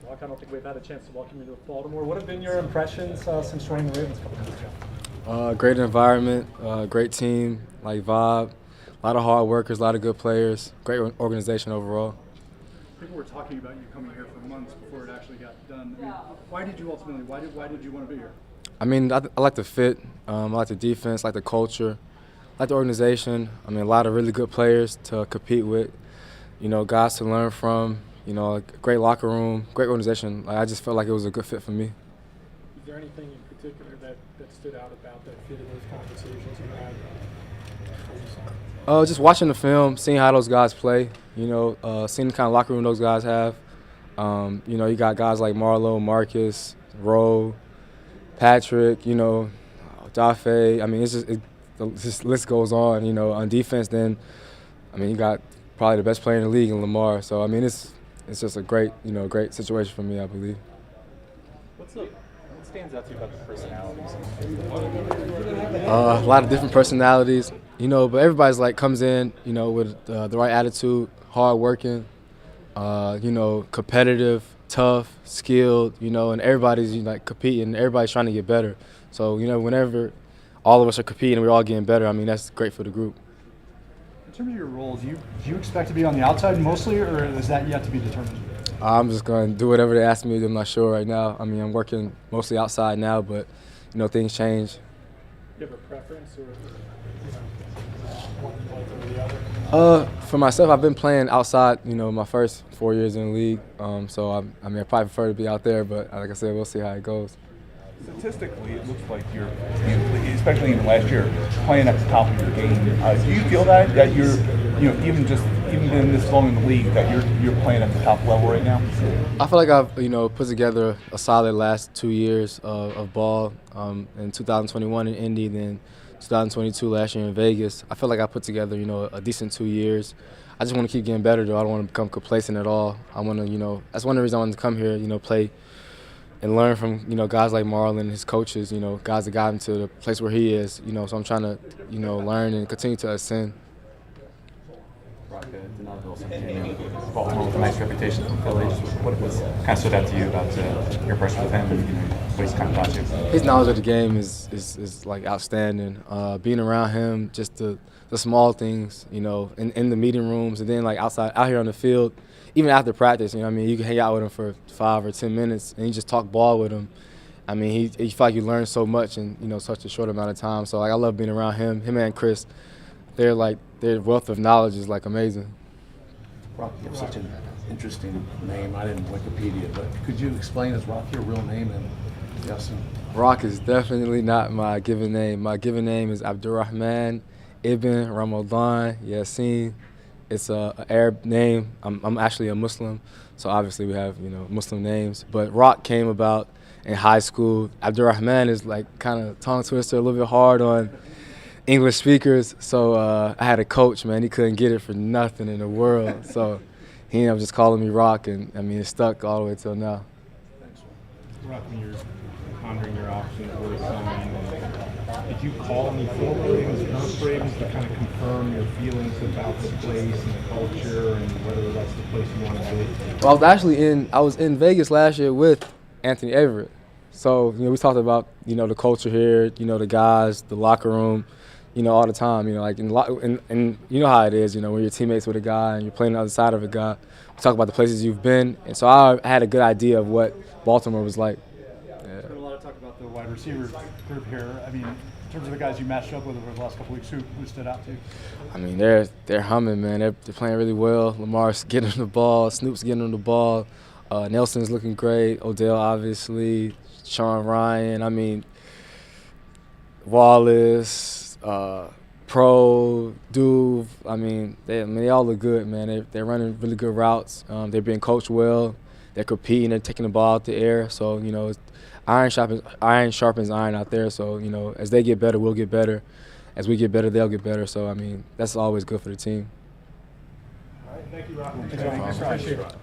Rock, I don't think we've had a chance to welcome you to Baltimore. What have been your impressions since joining the Ravens a couple months ago? Great environment, great team, like vibe, a lot of hard workers, a lot of good players, great organization overall. People were talking about you coming here for months before it actually got done. I mean, why did you ultimately? Why did you want to be here? I mean, I like the fit, I like the defense, I like the culture, I like the organization. I mean, a lot of really good players to compete with, guys to learn from, a great locker room, great organization. Like, I just felt like it was a good fit for me. Is there anything in particular that stood out about that fit in those conversations you had? Just watching the film, seeing how those guys play, seeing the kind of locker room those guys have. You got guys like Marlo, Marcus, Rowe, Patrick, Dafe. I mean, this list goes on. On defense, then, you got probably the best player in the league in Lamar. So, I mean, it's just a great situation for me, I believe. What stands out to you about the personalities? A lot of different personalities, but everybody's comes in, with the right attitude, hard working, competitive, tough, skilled, and everybody's competing, everybody's trying to get better. So, whenever all of us are competing, we're all getting better. I mean, that's great for the group. In terms of your roles, do you expect to be on the outside mostly, or is that yet to be determined? I'm just going to do whatever they ask me to do. I'm not sure right now. I mean, I'm working mostly outside now, but, things change. Do you have a preference, or one over the other? For myself, I've been playing outside, my first 4 years in the league. So, I probably prefer to be out there, but like I said, we'll see how it goes. Statistically, it looks like you're, especially in the last year, playing at the top of your game. Do you feel that you're, even in this long in the league, that you're playing at the top level right now? I feel like I've, put together a solid last 2 years of ball. In 2021 in Indy, then 2022 last year in Vegas. I feel like I put together, a decent 2 years. I just want to keep getting better, though. I don't want to become complacent at all. I want to, that's one of the reasons I wanted to come here, play and learn from, guys like Marlon and his coaches, guys that got him to the place where he is, so I'm trying to, learn and continue to ascend. Baltimore with a nice reputation from Philly. What was kind of stood out to you about your impression with him and what he's kind of taught you? His knowledge of the game is outstanding. Being around him, just the small things, in the meeting rooms, and then out here on the field, even after practice, you can hang out with him for 5 or 10 minutes and you just talk ball with him. I mean, you feel like you learn so much in such a short amount of time. So I love being around him. Him and Chris, their wealth of knowledge is amazing. Rock, you have such an interesting name. I didn't Wikipedia, but could you explain, is Rock your real name? And yes. Rock is definitely not my given name. My given name is Abdurrahman Ibn Ramadan Yassin. It's an Arab name. I'm actually a Muslim, so obviously we have Muslim names. But Rock came about in high school. Abdurrahman is kind of tongue twister, a little bit hard on English speakers. So I had a coach, man. He couldn't get it for nothing in the world. So he ended up just calling me Rock, and it stuck all the way till now. Rock, when you're pondering your options, where to sign, did you call any film ratings to kind of confirm your feelings about the place and the culture and whether that's the place you want to be? Well, I was in Vegas last year with Anthony Everett. So, we talked about, the culture here, the guys, the locker room, all the time, and you know how it is, when you're teammates with a guy and you're playing on the other side of a guy. We talk about the places you've been, and so I had a good idea of what Baltimore was like. There's been a lot of talk about the wide receiver group here. I mean, in terms of the guys you matched up with over the last couple of weeks, who stood out to you? I mean, they're humming, man. They're playing really well. Lamar's getting the ball. Snoop's getting him the ball. Nelson's looking great. Odell, obviously. Sean Ryan. I mean, Wallace, Pro, Duve. I mean, they all look good, man. They're running really good routes. They're being coached well. They're competing. They're taking the ball out the air. So, it's iron sharpens iron out there. So, as they get better, we'll get better. As we get better, they'll get better. So, that's always good for the team. All right, thank you, Rock. Appreciate it.